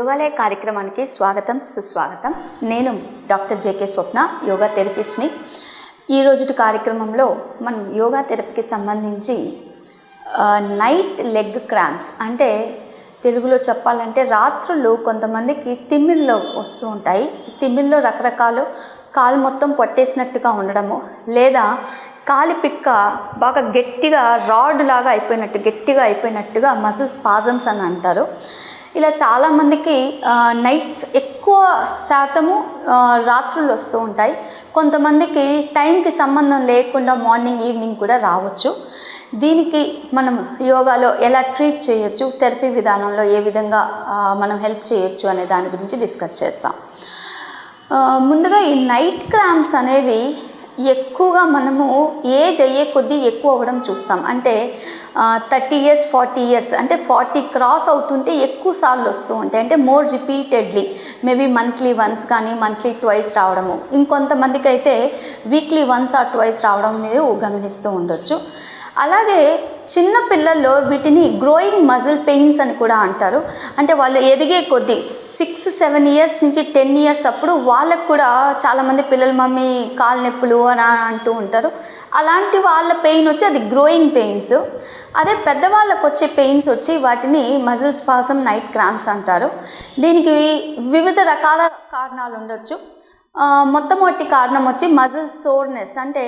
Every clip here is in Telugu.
యోగాలయ కార్యక్రమానికి స్వాగతం సుస్వాగతం. నేను డాక్టర్ జేకే స్వప్న, యోగా థెరపిస్ట్ని. ఈ రోజుటి కార్యక్రమంలో మనం యోగా థెరపీకి సంబంధించి నైట్ లెగ్ క్రాంప్స్ అంటే తెలుగులో చెప్పాలంటే రాత్రులు కొంతమందికి తిమ్మిర్లు వస్తూ ఉంటాయి. తిమ్మిర్లో రకరకాలు కాలు మొత్తం పట్టేసినట్టుగా ఉండడము, లేదా కాలి పిక్క బాగా గట్టిగా రాడ్ లాగా గట్టిగా అయిపోయినట్టుగా మజిల్ స్పాజమ్స్ అని అంటారు. ఇలా చాలామందికి నైట్స్ ఎక్కువ శాతము రాత్రులు వస్తూ ఉంటాయి. కొంతమందికి టైంకి సంబంధం లేకుండా మార్నింగ్ ఈవినింగ్ కూడా రావచ్చు. దీనికి మనం యోగాలో ఎలా ట్రీట్ చేయొచ్చు, థెరపీ విధానంలో ఏ విధంగా మనం హెల్ప్ చేయొచ్చు అనే దాని గురించి డిస్కస్ చేస్తాం. ముందుగా ఈ నైట్ క్రాంప్స్ అనేవి ఎక్కువగా మనము ఏజ్ అయ్యే కొద్దీ ఎక్కువ అవ్వడం చూస్తాం. అంటే 30 years 40 years అంటే 40 క్రాస్ అవుతుంటే ఎక్కువ సార్లు వస్తూ ఉంటాయి. అంటే more repeatedly, maybe monthly once కానీ మంత్లీ ట్వైస్ రావడము, ఇంకొంతమందికి అయితే వీక్లీ వన్స్ ఆర్ ట్వైస్ రావడం మీరు గమనిస్తూ ఉండొచ్చు. అలాగే చిన్న పిల్లల్లో వీటిని గ్రోయింగ్ మజిల్ పెయిన్స్ అని కూడా అంటారు. అంటే వాళ్ళు ఎదిగే కొద్దీ 6-7 years నుంచి 10 years అప్పుడు వాళ్ళకు కూడా చాలామంది పిల్లలు మమ్మీ కాలు నొప్పులు అని అంటూ ఉంటారు. అలాంటి వాళ్ళ పెయిన్ వచ్చి అది గ్రోయింగ్ పెయిన్స్. అదే పెద్దవాళ్ళకు వచ్చే పెయిన్స్ వచ్చి వాటిని మజిల్ స్పాజమ్ నైట్ క్రాంప్స్ అంటారు. దీనికి వివిధ రకాల కారణాలు ఉండొచ్చు. మొట్టమొదటి కారణం వచ్చి మజిల్ సోర్నెస్, అంటే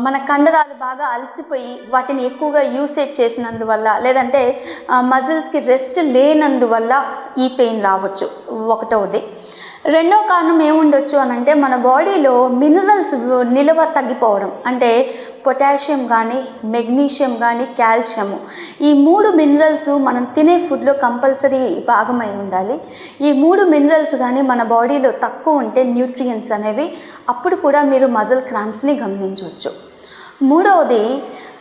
మన కండరాలు బాగా అలసిపోయి వాటిని ఎక్కువగా యూసేజ్ చేసినందువల్ల, లేదంటే మజిల్స్కి రెస్ట్ లేనందువల్ల ఈ పెయిన్ రావచ్చు, ఒకటవది. రెండో కారణం ఏముండొచ్చు అని అంటే మన బాడీలో మినరల్స్ నిల్వ తగ్గిపోవడం. అంటే పొటాషియం కానీ, మెగ్నీషియం కానీ, కాల్షియము, ఈ 3 మినరల్స్ మనం తినే ఫుడ్లో కంపల్సరీ భాగమై ఉండాలి. ఈ 3 మినరల్స్ కానీ మన బాడీలో తక్కువ ఉంటే న్యూట్రియంట్స్ అనేవి, అప్పుడు కూడా మీరు మజిల్ క్రాంప్స్ని గమనించవచ్చు. మూడవది,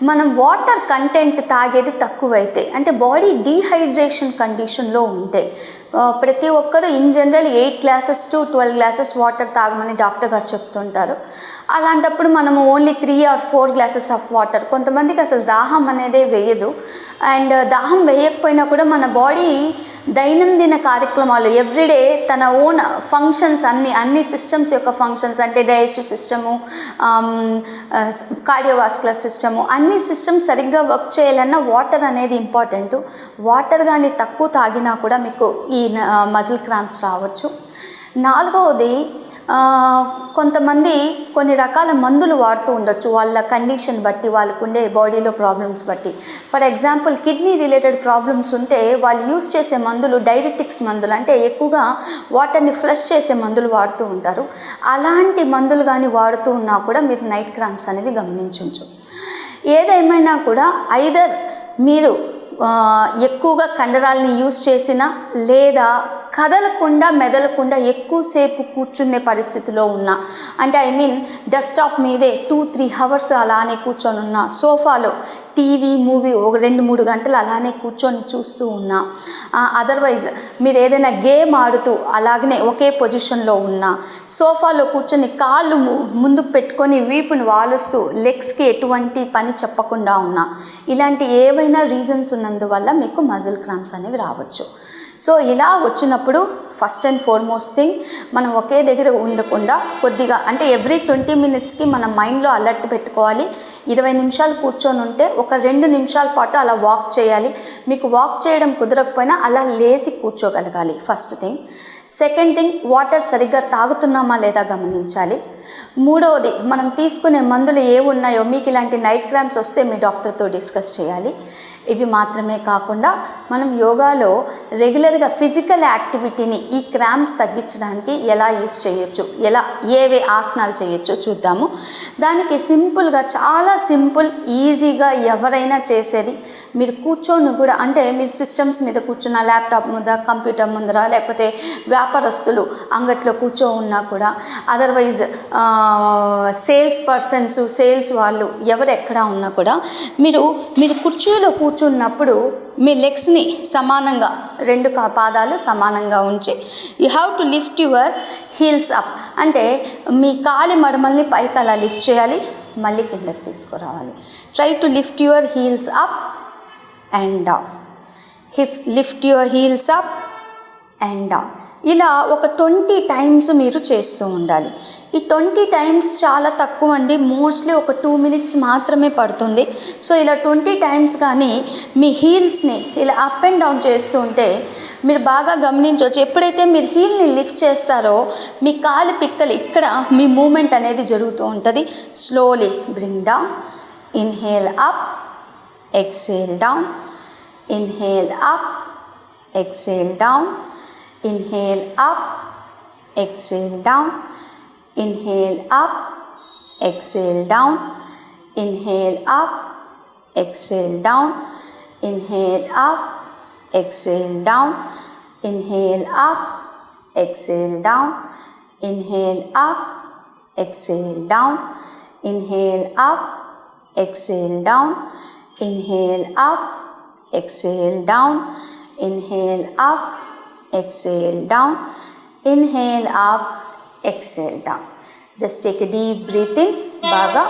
మనం వాటర్ కంటెంట్ తాగేది తక్కువైతే, అంటే బాడీ డీహైడ్రేషన్ కండిషన్లో ఉంటే, ప్రతి ఒక్కరు in general 8 glasses to 12 glasses water తాగమని డాక్టర్ గారు చెప్తుంటారు. అలాంటప్పుడు మనము only 3 or 4 glasses of water, కొంతమందికి అసలు దాహం అనేదే వేయదు. అండ్ దాహం వేయకపోయినా కూడా మన బాడీ దైనందిన కార్యక్రమాలు ఎవ్రీడే తన ఓన్ ఫంక్షన్స్ అన్ని సిస్టమ్స్ యొక్క ఫంక్షన్స్, అంటే డైజెస్టివ్ సిస్టము, కార్డియోవాస్కులర్ సిస్టము, అన్ని సిస్టమ్స్ సరిగ్గా వర్క్ చేయాలన్నా వాటర్ అనేది ఇంపార్టెంట్. వాటర్ కానీ తక్కువ తాగినా కూడా మీకు ఈ మజిల్ క్రాంప్స్ రావచ్చు. నాలుగవది, కొంతమంది కొన్ని రకాల మందులు వాడుతూ ఉండొచ్చు వాళ్ళ కండిషన్ బట్టి, వాళ్ళకు ఉండే బాడీలో ప్రాబ్లమ్స్ బట్టి. For example kidney related problems ఉంటే వాళ్ళు యూస్ చేసే మందులు డైరెటిక్స్ మందులు, అంటే ఎక్కువగా వాటర్ని ఫ్లష్ చేసే మందులు వాడుతూ ఉంటారు. అలాంటి మందులు కానీ వాడుతూ ఉన్నా కూడా మీరు నైట్ క్రాంప్స్ అనేవి గమనించవచ్చు. ఏదేమైనా కూడా ఐదర్ మీరు ఎక్కువగా కండరాలని యూస్ చేసినా, లేదా కదలకుండా మెదలకుండా ఎక్కువసేపు కూర్చునే పరిస్థితిలో ఉన్నా, అంటే డెస్క్టాప్ మీదే 2-3 hours అలానే కూర్చొని ఉన్నా, సోఫాలో టీవీ మూవీ 2-3 గంటలు అలానే కూర్చొని చూస్తూ ఉన్నా, అదర్వైజ్ మీరు ఏదైనా గేమ్ ఆడుతూ అలాగనే ఒకే పొజిషన్లో ఉన్నా, సోఫాలో కూర్చొని కాళ్ళు ముందుకు పెట్టుకొని వీపును వాలుస్తూ లెగ్స్కి ఎటువంటి పని చెప్పకుండా ఉన్నా, ఇలాంటి ఏవైనా రీజన్స్ ఉన్నందువల్ల మీకు మజిల్ క్రాంప్స్ అనేవి రావచ్చు. సో ఇలా వచ్చినప్పుడు ఫస్ట్ అండ్ ఫార్మోస్ట్ థింగ్, మనం ఒకే దగ్గర ఉండకుండా కొద్దిగా, అంటే ఎవ్రీ 20 minutesకి మన మైండ్లో అలర్ట్ పెట్టుకోవాలి. 20 నిమిషాలు కూర్చొని ఉంటే ఒక 2 నిమిషాల పాటు అలా వాక్ చేయాలి. మీకు వాక్ చేయడం కుదరకపోయినా అలా లేచి కూర్చోగలగాలి, first thing. Second thing, water సరిగ్గా తాగుతున్నామా లేదా గమనించాలి. మూడవది, మనం తీసుకునే మందులు ఏమున్నాయో, మీకు ఇలాంటి నైట్ క్రాంప్స్ వస్తే మీ డాక్టర్తో డిస్కస్ చేయాలి. ఇవి మాత్రమే కాకుండా మనం యోగాలో రెగ్యులర్గా ఫిజికల్ యాక్టివిటీని ఈ క్రాంప్స్ తగ్గించడానికి ఎలా యూస్ చేయొచ్చు, ఏవే ఆసనాలు చేయొచ్చో చూద్దాము. దానికి సింపుల్గా, చాలా సింపుల్, ఈజీగా ఎవరైనా చేసేది, మీరు కూర్చొని కూడా, అంటే మీరు సిస్టమ్స్ మీద కూర్చున్న, ల్యాప్టాప్ ముందర, కంప్యూటర్ ముందర, లేకపోతే వ్యాపారస్తులు అంగట్లో కూర్చో ఉన్నా కూడా, అదర్వైజ్ సేల్స్ పర్సన్స్, సేల్స్ వాళ్ళు ఎవరెక్కడ ఉన్నా కూడా, మీరు కుర్చీలో కూర్చున్నప్పుడు మీ లెగ్స్ని సమానంగా, 2 పాదాలు సమానంగా ఉంచి you have to lift your heels up, అంటే మీ కాలి మడమల్ని పైకి అలా లిఫ్ట్ చేయాలి, మళ్ళీ కిందకి తీసుకురావాలి. Try to lift your heels up and down. Lift your heels up and down. ఇలా ఒక 20 టైమ్స్ మీరు చేస్తూ ఉండాలి. ఈ 20 టైమ్స్ చాలా తక్కువ అండి, మోస్ట్లీ ఒక 2 minutes మాత్రమే పడుతుంది. సో ఇలా 20 టైమ్స్ కానీ మీ హీల్స్ని ఇలా అప్ అండ్ డౌన్ చేస్తూ ఉంటే మీరు బాగా గమనించవచ్చు. ఎప్పుడైతే మీరు హీల్ని లిఫ్ట్ చేస్తారో మీ కాలు పిక్కలు ఇక్కడ మీ మూమెంట్ అనేది జరుగుతూ ఉంటుంది. Slowly bring down, inhale up, exhale down, inhale up, exhale down, inhale up, exhale down, inhale up, exhale down, inhale up, exhale down, inhale up, exhale down, inhale up, exhale down, inhale up, exhale down, inhale up, exhale down, inhale up, exhale down, inhale up, exhale down, inhale up, exhale down. Just take a deep breath in. బాగా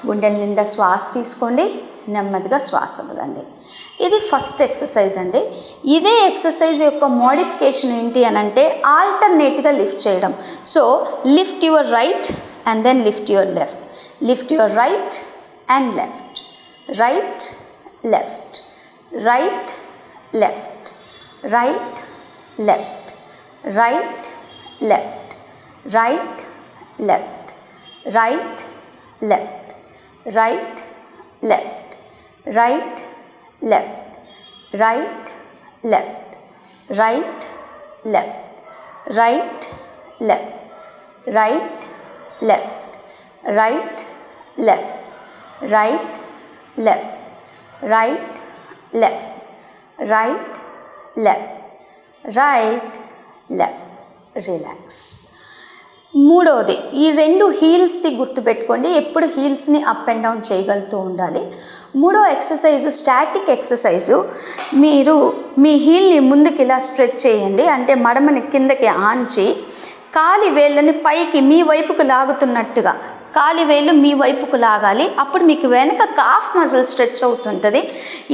గుండెల నిండా శ్వాస తీసుకోండి, నెమ్మదిగా శ్వాస వదలండి. ఇది ఫస్ట్ ఎక్సర్సైజ్ అండి. ఇదే ఎక్సర్సైజ్ యొక్క మోడిఫికేషన్ ఏంటి అని అంటే ఆల్టర్నేట్గా లిఫ్ట్ చేయడం. So lift your right and then lift your left, lift your right and left, right left, right left, right left, right left, right left, right left, right left, right left, right left, right left, right left, right left, right left, right left, right left, right left, right left, relax. మూడవది, ఈ రెండు హీల్స్ది గుర్తుపెట్టుకోండి, ఎప్పుడు హీల్స్ని అప్ అండ్ డౌన్ చేయగలుగుతూ ఉండాలి. మూడో ఎక్సర్సైజు స్టాటిక్ ఎక్సర్సైజు. మీరు మీ హీల్ని ముందుకు ఇలా స్ట్రెచ్ చేయండి, అంటే మడమని కిందకి ఆంచి కాలి వేళ్ళని పైకి మీ వైపుకు లాగుతున్నట్టుగా కాలి వేళ్ళు మీ వైపుకు లాగాలి. అప్పుడు మీకు వెనక కాఫ్ మజిల్ స్ట్రెచ్ అవుతుంటుంది.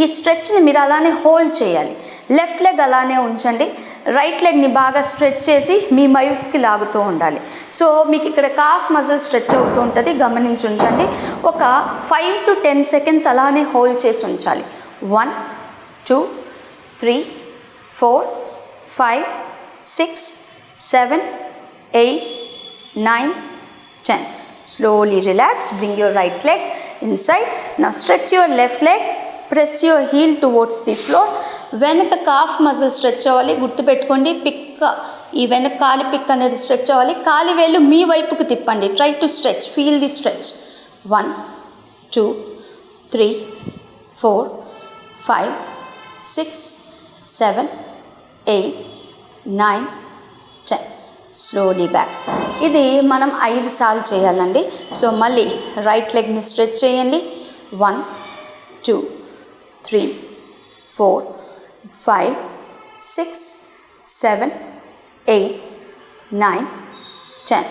ఈ స్ట్రెచ్ని మీరు అలానే హోల్డ్ చేయాలి. లెఫ్ట్ లెగ్ అలానే ఉంచండి, రైట్ లెగ్ని బాగా స్ట్రెచ్ చేసి మీ వైపుకి లాగుతూ ఉండాలి. సో మీకు ఇక్కడ కాఫ్ మజిల్ స్ట్రెచ్ అవుతూ ఉంటుంది, గమనించి ఉంచండి. ఒక 5 to 10 seconds అలానే హోల్డ్ చేసి ఉంచాలి. 1 2 3 4 5 6 7 8 9 10. Slowly relax, bring your right leg inside. Now stretch your left leg, press your heel towards the floor. వెనక కాఫ్ మజిల్ స్ట్రెచ్ అవ్వాలి, గుర్తుపెట్టుకోండి. పిక్క, ఈ వెనక కాలి పిక్ అనేది స్ట్రెచ్ అవ్వాలి. కాలి వేళ్ళు మీ వైపుకు తిప్పండి. Try to stretch, feel the stretch. 1 2 3 4 5 6 7 8 9 10. Slowly back. ఇది మనం 5 సార్లు చేయాలండి. సో మళ్ళీ రైట్ లెగ్ని స్ట్రెచ్ చేయండి. 1 2 3 4 5 6 7 8 9 10.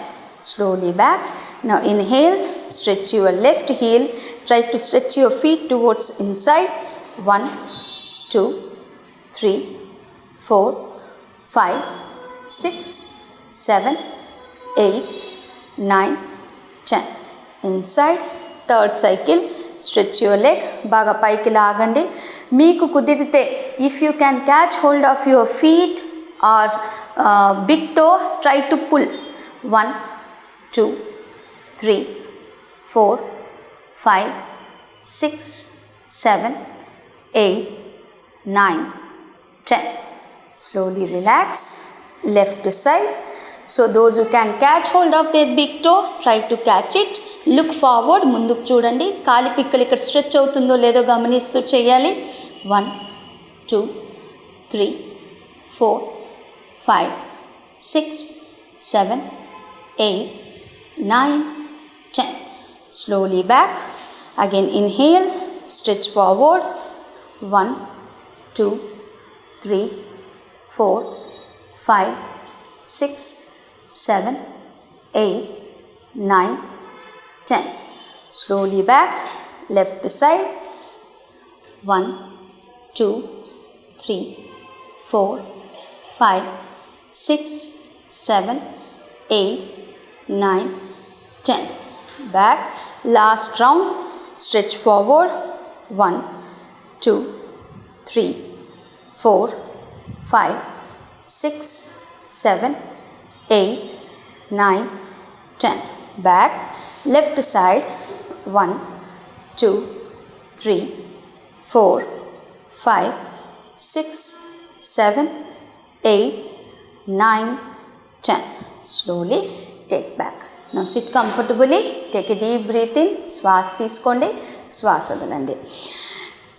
Slowly back. Now inhale, stretch your left heel. Try to stretch your feet towards inside. 1 2 3 4 5 6 7 8 9 10. Inside. Third cycle. Stretch your leg. బాగా పైకి లాగండి. మీకు కుదిరితే if you can catch hold of your feet or big toe, try to pull. 1 2 3 4 5 6 7 8 9 10. Slowly relax. Left side. So those who can catch hold of their big toe, try to catch it. Look forward, ముందుకు చూడండి. కాలి పిక్కలు ఇక్కడ స్ట్రెచ్ అవుతుందో లేదో గమనిస్తూ చేయాలి. 1 2 3 4 5 6 7 8 9 10. Slowly back. Again inhale, stretch forward. 1 2 3 4 5 6 7 8 9 10. Slowly back. Left side. 1 2 3 4 5 6, 7, 8, 9, 10. Back. Last round. Stretch forward. 1, 2, 3, 4, 5, 6, 7, 8, 9, 10. Back. Left side. 1, 2, 3, 4, 5, 6, 7, 8, 9, 10. Slowly take back. Now sit comfortably. Take a deep breath in. శ్వాస తీసుకోండి, శ్వాస వదలండి.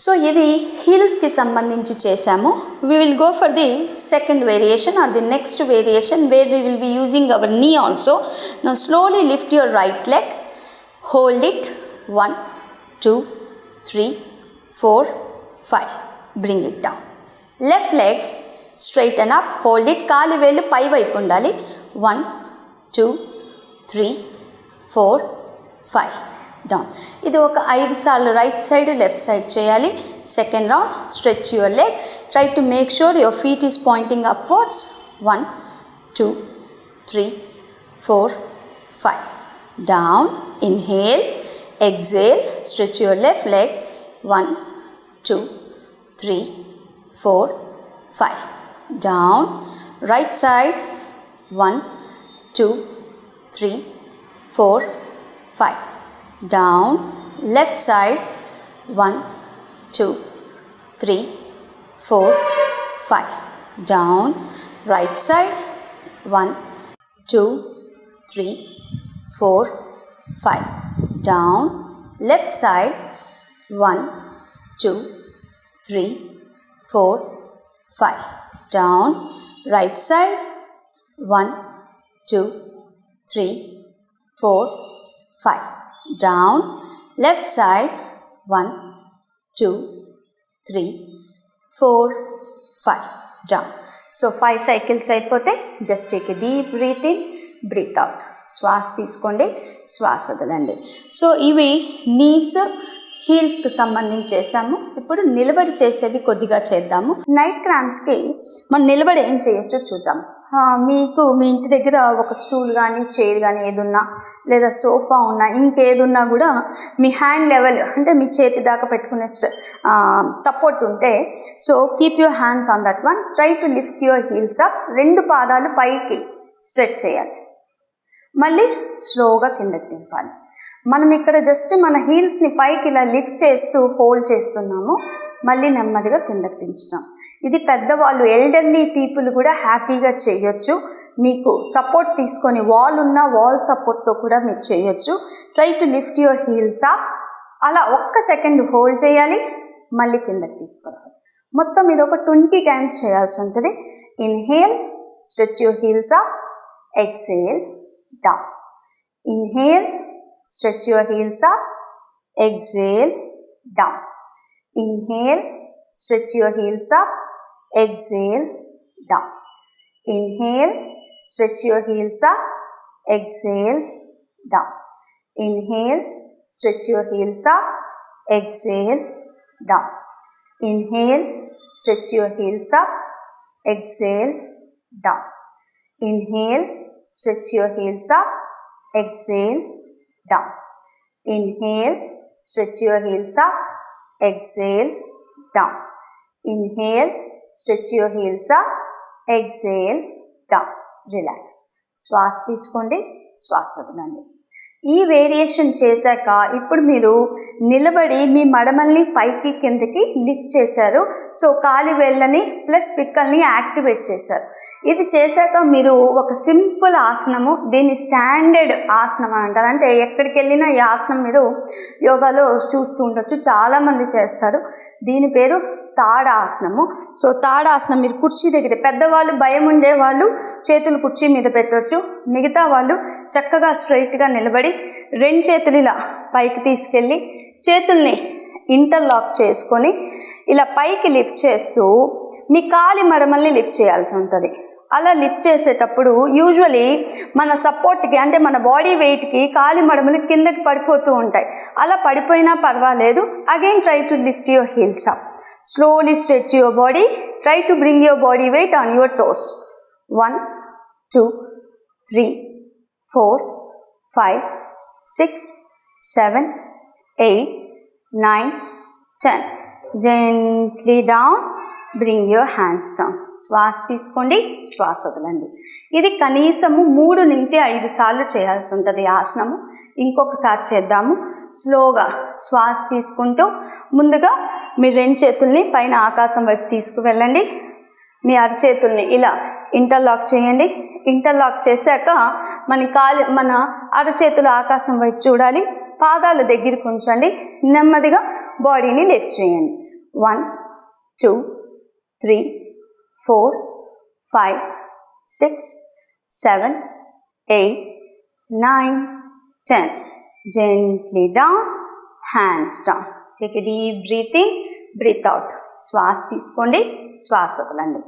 సో ఇది హీల్స్కి సంబంధించి చేసాము. We will go for the second variation or the next variation where we will be using our knee also. Now slowly lift your right leg. Hold it. 1, 2, 3, 4, 5. Bring it down. Left leg straighten up. Hold it. కాలి వేలు పై వైపు ఉండాలి. 1, 2, 3, 4, 5. డౌన్. ఇది ఒక 5 సార్లు రైట్ సైడ్ లెఫ్ట్ సైడ్ చేయాలి. Second round stretch your leg. Try to make sure your feet is Poynting upwards. 1, 2, 3, 4, 5. Down. Inhale. Exhale. Stretch your left leg. 1, 2, 3, 4, 5. Down. Right side. 1, 2, 3, 4, 5. Down. Left side. 1, 2, 3, 4, 5. Down. Right side. 1, 2, 3, 4, 5. Down. Left side. 1, 2, 3, 4, 5. Down. Right side. 1, 2, 3, 4, 5. Down. Left side. 1, 2, 3, 4, 5. Down. So 5 cycles అయిపోతే just take a deep breath in, breathe out. శ్వాస తీసుకోండి, శ్వాస వదలండి. సో ఇవి నీస్ హీల్స్కి సంబంధించి చేసాము. ఇప్పుడు నిలబడి చేసేవి కొద్దిగా చేద్దాము. నైట్ క్రాంప్స్కి మనం నిలబడి ఏం చేయొచ్చో చూద్దాం. మీకు మీ ఇంటి దగ్గర ఒక స్టూల్ కానీ చైర్ కానీ ఏదున్నా లేదా సోఫా ఉన్నా ఇంకేదున్నా కూడా మీ హ్యాండ్ లెవెల్ అంటే మీ చేతి దాకా పెట్టుకునే సపోర్ట్ ఉంటే so keep your hands on that one. Try to lift your heels up. 2 పాదాలు పైకి స్ట్రెచ్ చేయాలి. మళ్ళీ స్లోగా కిందకి దింపాలి. మనం ఇక్కడ జస్ట్ మన హీల్స్ని పైకి ఇలా లిఫ్ట్ చేస్తూ హోల్డ్ చేస్తున్నాము. మళ్ళీ నెమ్మదిగా కిందకి దించుతాం. ఇది పెద్దవాళ్ళు ఎల్డర్లీ పీపుల్ కూడా హ్యాపీగా చేయొచ్చు. మీకు సపోర్ట్ తీసుకొని వాల్ ఉన్న వాల్ సపోర్ట్తో కూడా మీరు చేయొచ్చు. Try to lift your heels up. అలా 1 సెకండ్ హోల్డ్ చేయాలి, మళ్ళీ కిందకి తీసుకురావాలి. మొత్తం ఇది ఒక 20 టైమ్స్ చేయాల్సి ఉంటుంది. Inhale, stretch your heels up. Exhale, down. Inhale, stretch your heels up. Exhale, down. Inhale, stretch your heels up. Exhale, down. Inhale, stretch your heels up. Exhale, down. Inhale, stretch your heels up. Exhale, down. Inhale, stretch your heels up. Exhale, down. Inhale, stretch your heels up. Exhale, down. Inhale, stretch your heels up. Exhale, down. Inhale, stretch your heels up. Exhale, down. Relax. శ్వాస తీసుకోండి, శ్వాస వదలండి. ఈ వేరియేషన్ చేశాక ఇప్పుడు మీరు నిలబడి మీ మడమల్ని పైకి కిందకి లిఫ్ట్ చేశారు. సో కాలి వేళ్ళని ప్లస్ పిక్కల్ని యాక్టివేట్ చేశారు. ఇది చేశాక మీరు ఒక సింపుల్ ఆసనము, దీన్ని స్టాండర్డ్ ఆసనం అని అంటారు. అంటే ఎక్కడికి వెళ్ళినా ఈ ఆసనం మీరు యోగాలో చూస్తూ ఉండొచ్చు, చాలామంది చేస్తారు. దీని పేరు తాడాసనము. సో తాడాసనం మీరు కుర్చీ దగ్గర, పెద్దవాళ్ళు భయం ఉండేవాళ్ళు చేతులు కుర్చీ మీద పెట్టవచ్చు. మిగతా వాళ్ళు చక్కగా స్ట్రైట్గా నిలబడి 2 చేతులు ఇలా పైకి తీసుకెళ్ళి చేతుల్ని ఇంటర్లాక్ చేసుకొని ఇలా పైకి లిఫ్ట్ చేస్తూ మీ కాలి మడమల్ని లిఫ్ట్ చేయాల్సి ఉంటుంది. అలా లిఫ్ట్ చేసేటప్పుడు యూజువలీ మన సపోర్ట్కి అంటే మన బాడీ వెయిట్కి కాలి మడమలు కిందకి పడిపోతూ ఉంటాయి. అలా పడిపోయినా పర్వాలేదు. Again try to lift your heels up. Slowly stretch your body. Try to bring your body weight on your toes. 1 2 3 4 5 6 7 8 9 10. Gently down, bring your hands down. శ్వాస తీసుకోండి, శ్వాస వదలండి. ఇది కనీసము 3 నుంచి 5 సార్లు చేయాల్సి ఉంటుంది ఆసనము. ఇంకొకసారి చేద్దాము. స్లోగా శ్వాస తీసుకుంటూ ముందుగా మీ 2 చేతుల్ని పైన ఆకాశం వైపు తీసుకువెళ్ళండి. మీ అరచేతుల్ని ఇలా ఇంటర్లాక్ చేయండి. ఇంటర్లాక్ చేశాక మన అరచేతులు ఆకాశం వైపు చూడాలి. పాదాల దగ్గరికి ఉంచండి. నెమ్మదిగా బాడీని లిఫ్ట్ చేయండి. 1 2 3 4 5 6 7 8 9 10. Gently down, hands down. Take a deep breath in, breathe out. శ్వాస తీసుకోండి, శ్వాస వదలండి.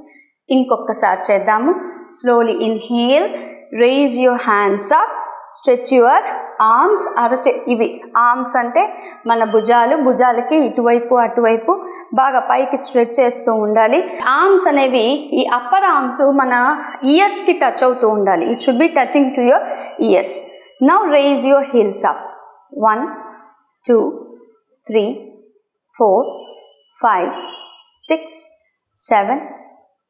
ఇంకొకసారి చేద్దాము. Slowly inhale, rise your hands up, stretch your arms. ఇవి ఆర్మ్స్ అంటే మన భుజాలకి ఇటువైపు అటువైపు బాగా పైకి స్ట్రెచ్ చేస్తూ ఉండాలి. ఆర్మ్స్ అనేవి ఈ అప్పర్ ఆర్మ్స్ మన ఇయర్స్కి టచ్ అవుతూ ఉండాలి. It should be touching to your years. Now rise your heels up. 1 2 3 4 5 6 7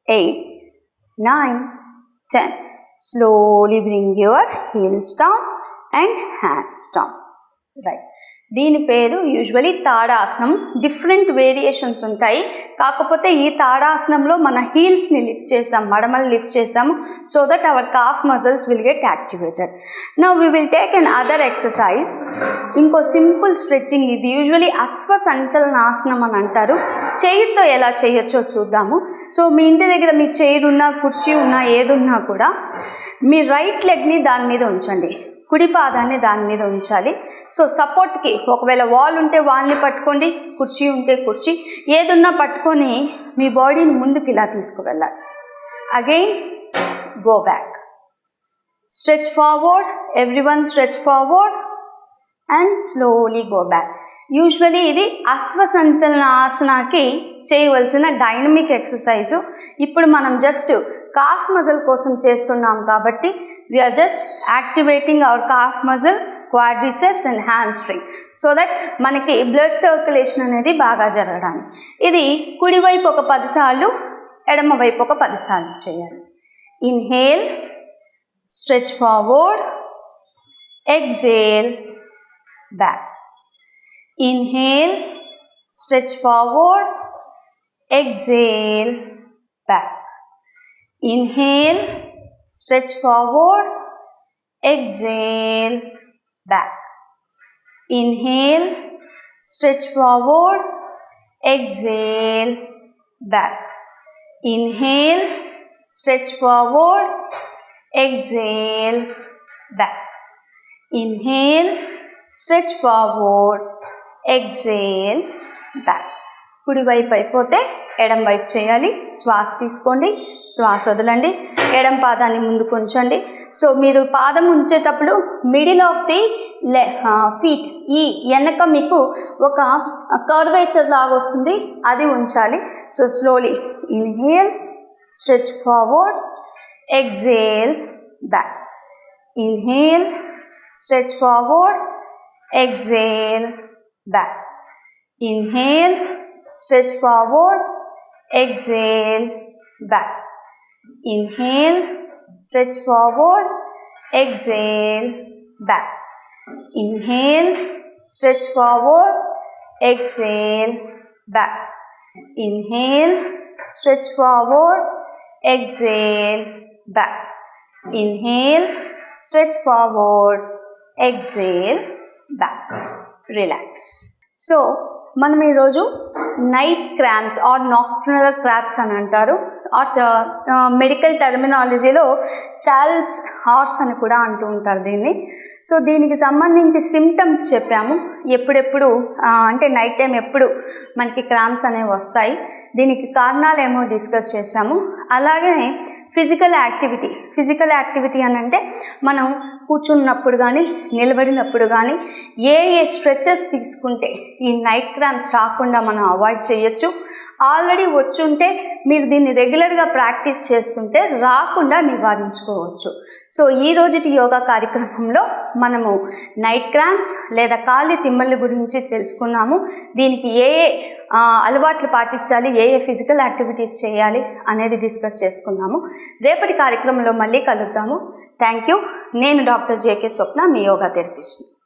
8 9 10. Slowly bring your heels down and hands down. Right. దీని పేరు యూజువలీ తాడాసనం. డిఫరెంట్ వేరియేషన్స్ ఉంటాయి. కాకపోతే ఈ తాడాసనంలో మన హీల్స్ని లిఫ్ట్ చేసాం, మడమలు లిఫ్ట్ చేసాము, so that hour calf muscles will get activated. Now we will take an other exercise. ఇంకో సింపుల్ స్ట్రెచ్చింగ్. ఇది యూజువలీ అశ్వ సంచలనాసనం అని అంటారు. చైర్తో ఎలా చేయొచ్చో చూద్దాము. సో మీ ఇంటి దగ్గర మీ చైర్ ఉన్నా, కుర్చీ ఉన్నా, ఏదున్నా కూడా మీ రైట్ లెగ్ని దాని మీద ఉంచండి, కుడి పాదాన్ని దాని మీద ఉంచాలి. సో సపోర్ట్కి ఒకవేళ వాల్ ఉంటే వాల్ని పట్టుకోండి, కుర్చీ ఉంటే కుర్చీ, ఏదున్నా పట్టుకొని మీ బాడీని ముందుకు ఇలా తీసుకువెళ్ళాలి. Again go back, stretch forward, everyone stretch forward and slowly go back. Usually ఇది అశ్వ సంచలన ఆసనాకి చేయవలసిన డైనమిక్ ఎక్సర్సైజు. ఇప్పుడు మనం జస్ట్ కాఫ్ మజిల్ కోసం చేస్తున్నాం కాబట్టి we are just activating our calf muscle, quadriceps and hamstring so that మనకి బ్లడ్ సర్క్యులేషన్ అనేది బాగా జరగడానికి. ఇది కుడివైపు ఒక 10 సార్లు, ఎడమ వైపు ఒక 10 సార్లు చేయాలి. Inhale, stretch forward, exhale, back. Inhale, stretch forward, exhale, back. Inhale, stretch forward, exhale, back. Inhale, stretch forward, exhale, back. Inhale, stretch forward, exhale, back. Inhale, stretch forward, exhale, back. కుడి వైపు అయిపోతే ఎడం వైపు చేయాలి. శ్వాస తీసుకోండి, శ్వాస వదలండి. ఎడం పాదాన్ని ముందుకు ఉంచండి. సో మీరు పాదం ఉంచేటప్పుడు మిడిల్ ఆఫ్ ది ఫీట్, ఈ వెనక మీకు ఒక కర్వేచర్ లాగా వస్తుంది, అది ఉంచాలి. So slowly inhale, stretch forward, exhale, back. Inhale, stretch forward, exhale, back. Inhale, stretch forward, exhale, back. Inhale, stretch forward, exhale, back. Inhale, stretch forward, exhale, back. Inhale, stretch forward, exhale, back. Inhale, stretch forward, exhale, back. Relax. So మనం ఈరోజు night cramps or nocturnal cramps అని అంటారు, ఆర్ మెడికల్ టర్మినాలజీలో చార్ల్స్ హార్స్ అని కూడా అంటూ ఉంటారు దీన్ని. సో దీనికి సంబంధించి సిమ్టమ్స్ చెప్పాము, ఎప్పుడెప్పుడు అంటే నైట్ టైం ఎప్పుడు మనకి క్రాంప్స్ అనేవి వస్తాయి, దీనికి కారణాలు ఏమో డిస్కస్ చేసాము. అలాగే ఫిజికల్ యాక్టివిటీ అని అంటే మనం కూర్చున్నప్పుడు కానీ నిలబడినప్పుడు కానీ ఏ స్ట్రెచెస్ తీసుకుంటే ఈ నైట్ క్రాంప్స్ రాకుండా మనం అవాయిడ్ చేయొచ్చు. ఆల్రెడీ వచ్చుంటే మీరు దీన్ని రెగ్యులర్గా ప్రాక్టీస్ చేస్తుంటే రాకుండా నివారించుకోవచ్చు. సో ఈ రోజుటి యోగా కార్యక్రమంలో మనము నైట్ క్రాంప్స్ లేదా కాలి తిమ్మల గురించి తెలుసుకున్నాము. దీనికి ఏ అలవాట్లు పాటించాలి, ఏ ఫిజికల్ యాక్టివిటీస్ చేయాలి అనేది డిస్కస్ చేసుకున్నాము. రేపటి కార్యక్రమంలో మళ్ళీ కలుద్దాము. Thank you. నేను డాక్టర్ జేకే స్వప్న, మీ యోగా థెరపిస్ట్.